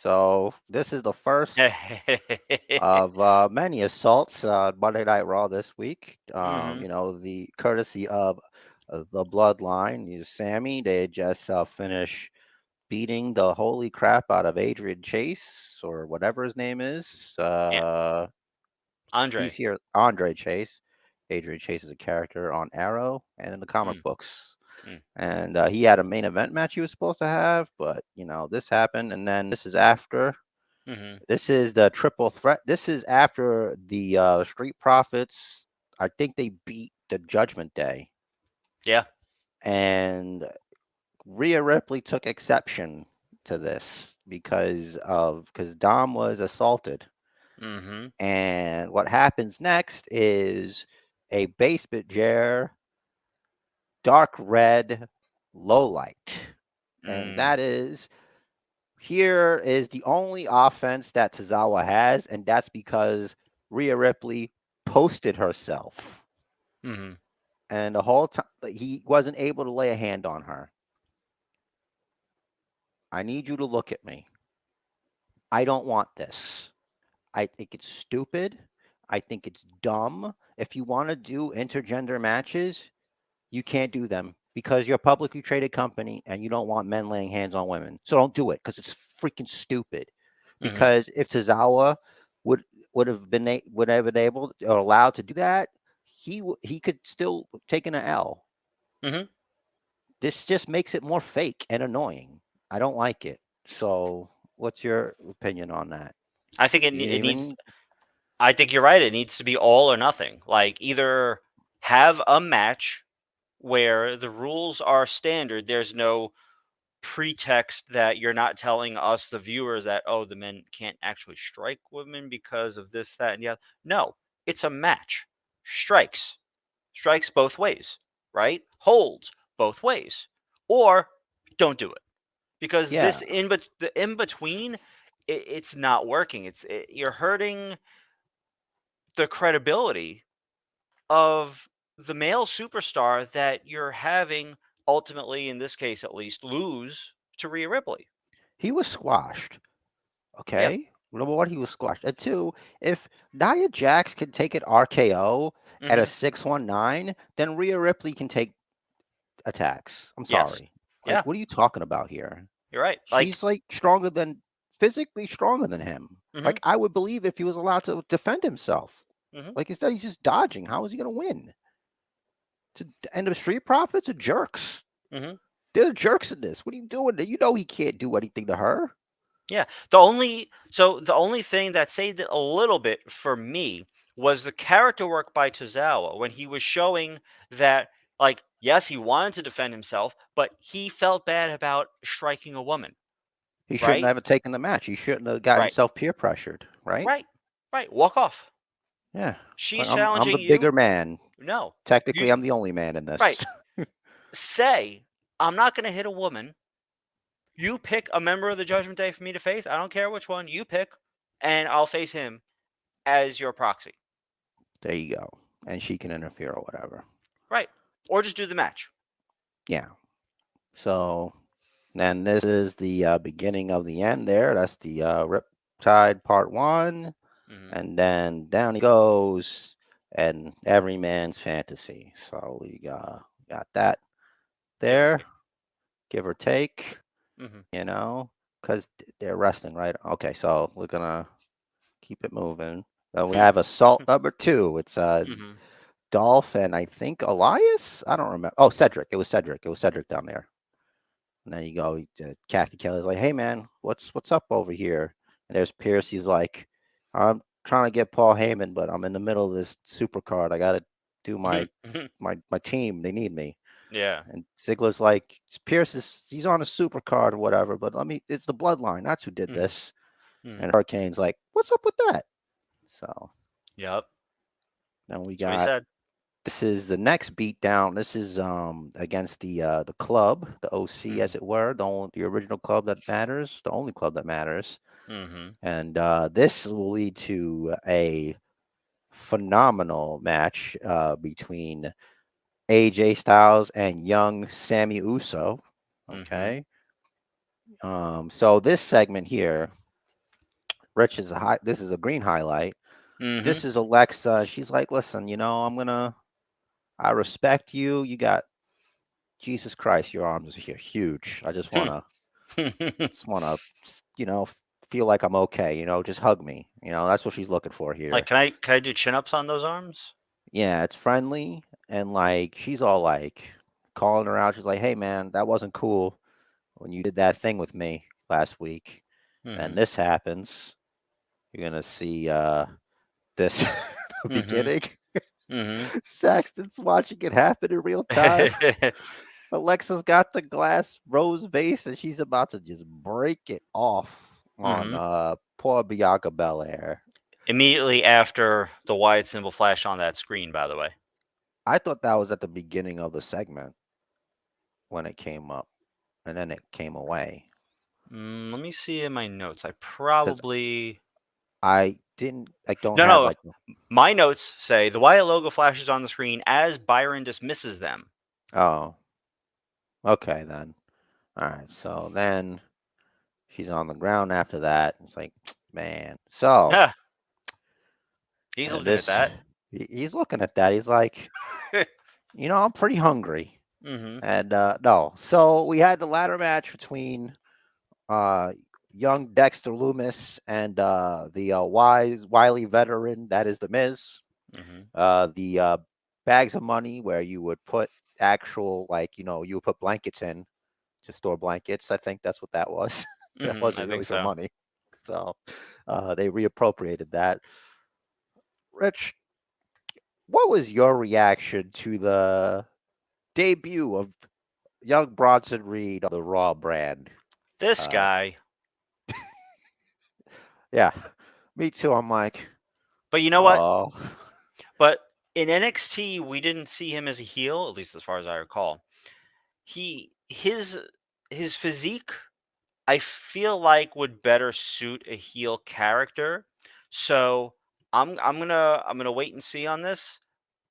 So this is the first of many assaults Monday Night Raw this week. Hmm. The courtesy of the Bloodline. Sammy, they just finished beating the holy crap out of Adrian Chase or whatever his name is. Yeah, He's Andre. here, Andre Chase. Adrian Chase is a character on Arrow and in the comic Mm, books. mm, And he had a main event match he was supposed to have, but this happened, and then this is after. hmm. This is the triple threat. This is after the Street Profits. I think they beat the Judgment Day, Yeah. and Rhea Ripley took exception to this because Dom was assaulted. Hmm. And what happens next is a basement chair, dark red, low light, and Mm, that is here is the only offense that Tozawa has, and that's because Rhea Ripley posted herself. hmm. And the whole time he wasn't able to lay a hand on her. I need you to look at me. I don't want this. I think it's stupid. I think it's dumb. If you want to do intergender matches, you can't do them because you're a publicly traded company and you don't want men laying hands on women. So don't do it because it's freaking stupid. Hmm. Because if Tozawa would would have been able or allowed to do that, he could still take an L. Hmm. This just makes it more fake and annoying. I don't like it. So, what's your opinion on that? I think You it needs. even I think you're right. It needs to be all or nothing. Like either have a match where the rules are standard. There's no pretext that you're not telling us, the viewers, that the men can't actually strike women because of this, that, and the other. No, it's a match. Strikes, strikes both ways, right? Holds both ways, or don't do it because yeah. the in between, it's not working. You're hurting the credibility of the male superstar that you're having ultimately, in this case at least, lose to Rhea Ripley. He was squashed. Yeah. Okay. Number one, he was squashed. And two, if Nia Jax can take an RKO at a Hmm. 619, then Rhea Ripley can take attacks. I'm Yes. sorry. Like, Yeah. what are you talking about here? You're right. Like. She's like physically stronger than him. Hmm. Like, I would believe if he was allowed to defend himself. Hmm. Like, instead, he's just dodging. How is he going to win? To end of Street Profits are jerks. Hmm. They're jerks in this. What are you doing? You know he can't do anything to her. Yeah. The only thing that saved it a little bit for me was the character work by Tozawa when he was showing that, like, yes, he wanted to defend himself, but he felt bad about striking a woman. He shouldn't Right. have taken the match. He shouldn't have got Right. himself peer pressured, right? Right. Right. Walk off. Yeah. She's Like, I'm the challenging bigger you. man. No. Technically, You. I'm the only man in Right. this. Say, I'm not going to hit a woman. You pick a member of the Judgment Day for me to face. I don't care which one you pick, and I'll face him as your proxy. There you go. And she can interfere or whatever. Right. Or just do the match. Yeah. So then this is the beginning of the end there. That's the Riptide Part 1. Hmm. And then down he goes, and every man's fantasy. So we got that Give or there, take. give or take, Hmm. because they're wrestling, right? Okay, so we're going to keep it moving. We have assault number 2. It's Hmm. Dolph and I think Elias. I don't remember. Oh, Cedric. It was Cedric. It was Cedric down there. And then you go. Kathy Kelly's like, "Hey man, what's up over here?" And there's Pierce. He's like, "I'm trying to get Paul Heyman, but I'm in the middle of this super card. I got to do my team. They need me." Yeah. And Ziggler's like, Pierce he's on a super card or whatever, but it's the bloodline. That's who did Hmm. this. Hmm. And Hurricane's like, "What's up with that?" So Yep. then we That's what he got said. this is the next beatdown. This is against the club, the OC Hmm. as it were, the original club that matters, the only club that matters. Hmm. And this will lead to a phenomenal match between AJ Styles and young Sammy Uso. Hmm. Okay. So this segment here. Rich is a high. This is a green highlight. Mm-hmm. This is Alexa. She's like, listen, I respect you. You got Jesus Christ. Your arms are huge. I just wanna, feel like I'm okay. Just hug me. That's what she's looking for Like, here. can I do chin ups on those arms? Yeah, it's friendly and like she's all like calling her out. She's like, hey man, that wasn't cool when you did that thing with me last week. And Mm-hmm. this happens. You're gonna see this Mm-hmm. beginning. Mm-hmm. Saxton's watching it happen in real time. Alexa's got the glass rose vase and she's about to just break it off on Mm-hmm. poor Bianca Belair. Immediately after the wide symbol flashed on that screen, by the way. I thought that was at the beginning of the segment when it came up and then it came away. Let me see in my notes. I Because probably I don't no have no. like, My notes say the Wyatt logo flashes on the screen as Byron dismisses them. oh, okay then. All right. So then she's on the ground after that. It's like, man. So, Yeah, he's and looking at this, that. he's looking at that. He's like, I'm pretty hungry. Mm-hmm. And no. So we had the ladder match between uh, young Dexter Loomis and the wily veteran that is the Miz. Mm-hmm. The bags of money where you would put actual, like, you would put blankets in to store blankets. I think that's what that was. That Mm-hmm. I wasn't think really for so. money. So they reappropriated that. Rich, what was your reaction to the debut of young Bronson Reed on the Raw brand? This Uh, guy. yeah, me too. I'm like, But you know what? oh, But in NXT, we didn't see him as a heel, at least as far as I recall. He his physique, I feel like would better suit a heel character. So I'm gonna wait and see on this.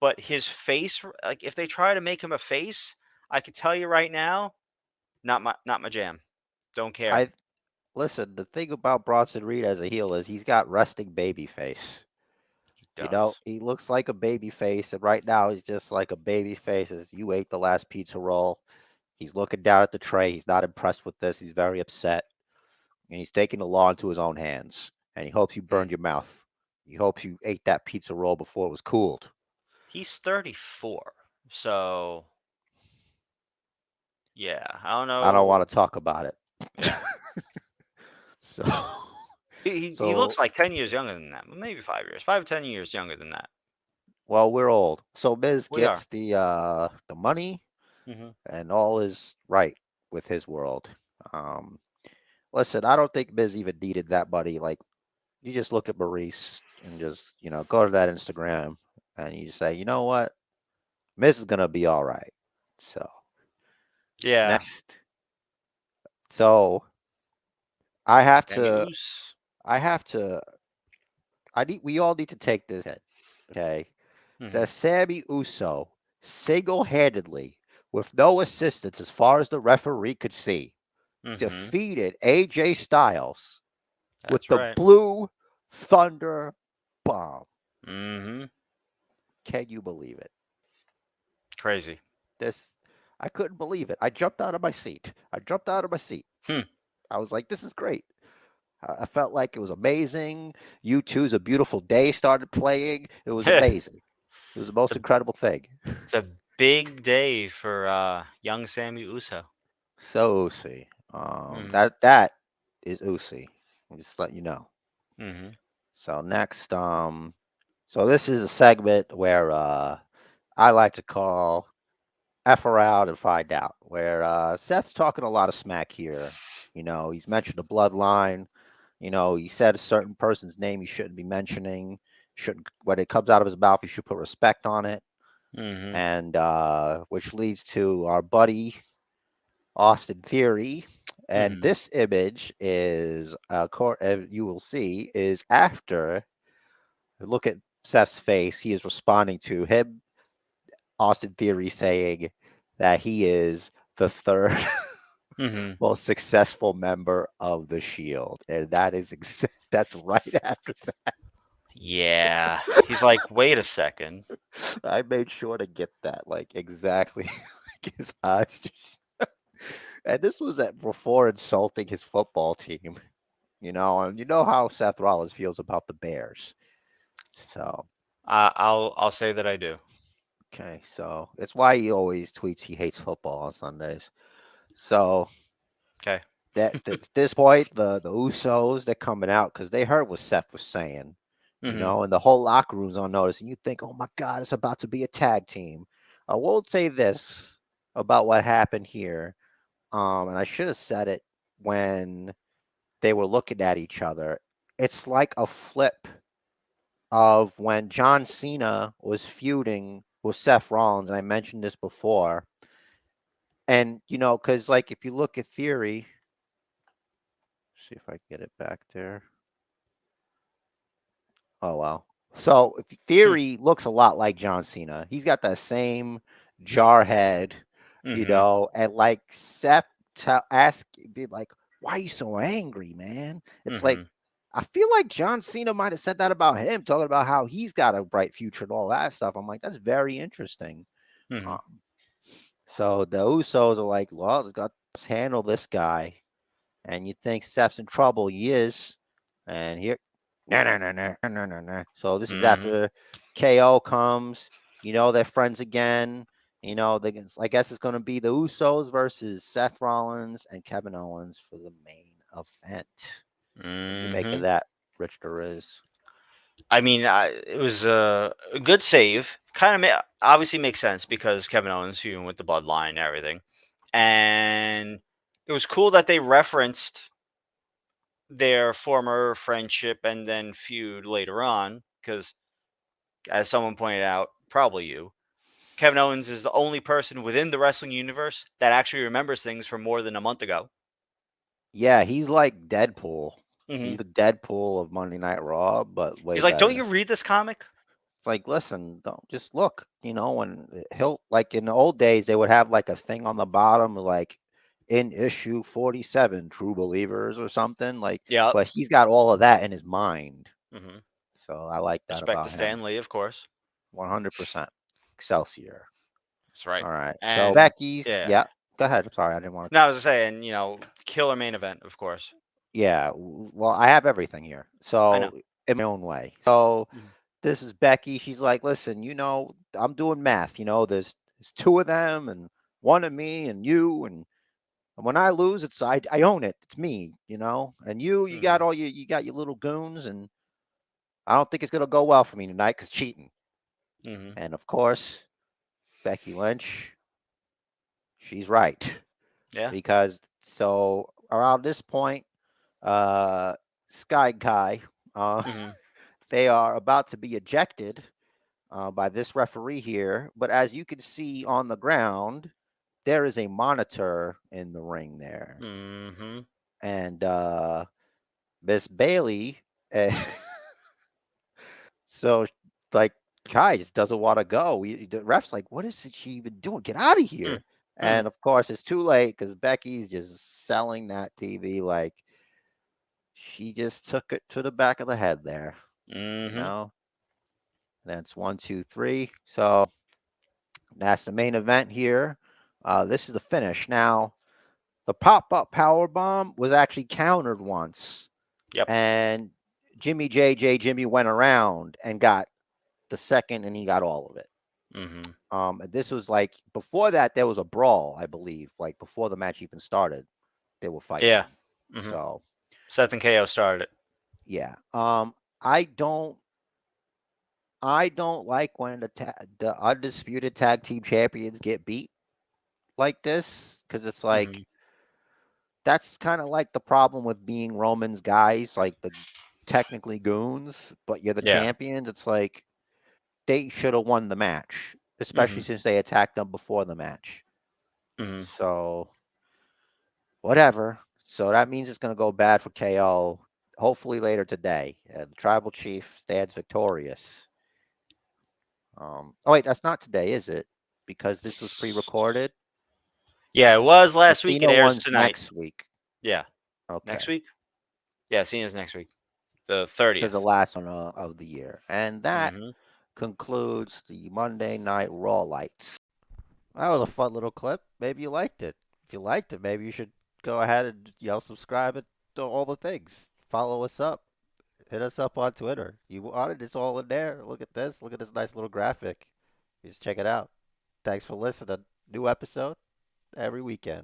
But his face, like if they try to make him a face, I can tell you right now, not my jam. Don't care. I listen. The thing about Bronson Reed as a heel is he's got resting baby face. He does. He looks like a baby face, and right now he's just like a baby face as you ate the last pizza roll. He's looking down at the tray. He's not impressed with this. He's very upset. And he's taking the law into his own hands. And he hopes you burned Mm. your mouth. He hopes you ate that pizza roll before it was cooled. He's 34, so yeah, I don't I don't know. want to talk about it. Yeah, So, he so looks like 10 years younger than that. Maybe 5 years, 5 to 10 years younger than that. well, we're old. So Miz We are. gets the money, Hmm. and all is right with his world. Um, listen, I don't think Miz even needed that money. Like, you just look at Maurice and just go to that Instagram, and you say, you know what, Miz is gonna be all right. So Yeah, next, so I have Sammy to, Oos. I have to, we all need to take this hit, okay? Hmm. That Sammy Uso single-handedly, with no assistance as far as the referee could see, Hmm. defeated AJ Styles with That's the right. Blue Thunder Bomb. Hmm. Can you believe it? Crazy. This, I couldn't believe it. I jumped out of my seat. I jumped out of my seat. Hmm. I was like, this is great. I felt like it was amazing. U2's A Beautiful Day started playing. It was it's amazing. It was the most a incredible thing. it's a big day for young Sammy Uso. So Usi. Hmm. That is Usi. Just let you know. Hmm. So next, so this is a segment where I like to call F around and find out, where Seth's talking a lot of smack here. He's mentioned the bloodline. He said a certain person's name he shouldn't be mentioning. Shouldn't when it comes out of his mouth, he should put respect on it. Hmm. And which leads to our buddy Austin Theory. And Hmm. this image is, you will see, is after. Look at Seth's face. He is responding to him, Austin Theory, saying that he is the third Mhm. most successful member of the Shield, and that is that's right after that. Yeah. He's like, "Wait a second." I made sure to get that like exactly like his eyes. And this was before insulting his football team, and you know how Seth Rollins feels about the Bears. So, I'll say that I do. okay, so it's why he always tweets he hates football on Sundays. So Okay. that at this point, the Usos they're coming out because they heard what Seth was saying, Mhm. and the whole locker room's on notice, and you think, oh my God, it's about to be a tag team. I will say this about what happened here, and I should have said it when they were looking at each other. It's like a flip of when John Cena was feuding with Seth Rollins, and I mentioned this before. And because like if you look at Theory, see if I can get it back there. Oh wow. So if Hmm. Theory looks a lot like John Cena. He's got that same jar head, Mhm. and like Seth ask be like, "Why are you so angry, man?" It's like Mhm. I feel like John Cena might have said that about him, talking about how he's got a bright future and all that stuff. I'm like, that's very interesting. Mhm. Um, so the Usos are like, well, let's handle this guy. And you think Seth's in trouble. He is. And here, no, no, no, no, no, no, no. So this is Mhm. after KO comes. They're friends again. I guess it's going to be the Usos versus Seth Rollins and Kevin Owens for the main event. What do you make of Mhm. that, Rich Derez? I mean, it was a good save. Kind of obviously makes sense because Kevin Owens feuding with the Bloodline and everything, and it was cool that they referenced their former friendship and then feud later on. Because, as someone pointed out, probably you, Kevin Owens is the only person within the wrestling universe that actually remembers things from more than a month ago. Yeah, he's like Deadpool. Hmm. He's the Deadpool of Monday Night Raw, but way He's like, "Don't better. you read this comic?" It's like, listen, don't just look, when he'll like in the old days they would have like a thing on the bottom like in issue 47, True Believers or something like, Yep. but he's got all of that in his mind. Hmm. So I like that Respect to about him. Stan Lee, of course. 100% Excelsior. That's right. All right. So And Becky's, yeah, yeah. Go ahead. I'm sorry, I didn't want to. no, I was saying, killer main event, of course. Yeah. Well, I have everything here. I know. So in my own way. So Mhm. this is Becky. She's like, listen, I'm doing math. There's two of them and one of me and you. And when I lose, I own it. It's me. And you got Mhm. you got your little goons, and I don't think it's gonna go well for me tonight because cheating. Mhm. And of course, Becky Lynch, she's right Yeah. because so around this point, uh, Sky Kai, uh, Mhm. they are about to be ejected by this referee here. But as you can see on the ground, there is a monitor in the ring there. Mhm. And Miss Bailey, uh, so like Kai just doesn't want to go. The ref's like, what is she even doing? Get out of Mm. here. Mhm. And of course, it's too late because Becky's just selling that TV like she just took it to the back of the head there, you Mhm. know? That's 1, 2, 3. So that's the main event here. This is the finish. Now, the pop up power bomb was actually countered once, Yep. and Jimmy went around and got the second, and he got all of it. Mhm. This was like before that there was a brawl, I believe, like before the match even started, they were Yeah. fighting. Mhm. So Seth and KO started it. yeah, I don't I don't like when the undisputed tag team champions get beat like this because it's like Mhm. that's kind of like the problem with being Roman's guys, like the technically goons, but you're the Yeah. champions. It's like they should have won the match, especially Mhm. since they attacked them before the match. Mhm. So whatever. So that means it's going to go bad for KO. Hopefully later today, the tribal chief stands victorious. Oh wait, that's not today, is it? Because this was It's- pre-recorded. Yeah, it was The last week. It Cena airs one's tonight. next week. Yeah, next Okay. week. Yeah, Cena's next week, the Because the 30th. last one of the year. And that Hmm. concludes the Monday Night Raw lights. That was a fun little clip. Maybe you liked it. If you liked it, maybe you should go ahead and subscribe and do all the things. Follow us up. Hit us up on Twitter. You want it? It's all in there. Look at this. Look at this nice little graphic. Just check it out. Thanks for listening. New episode every weekend.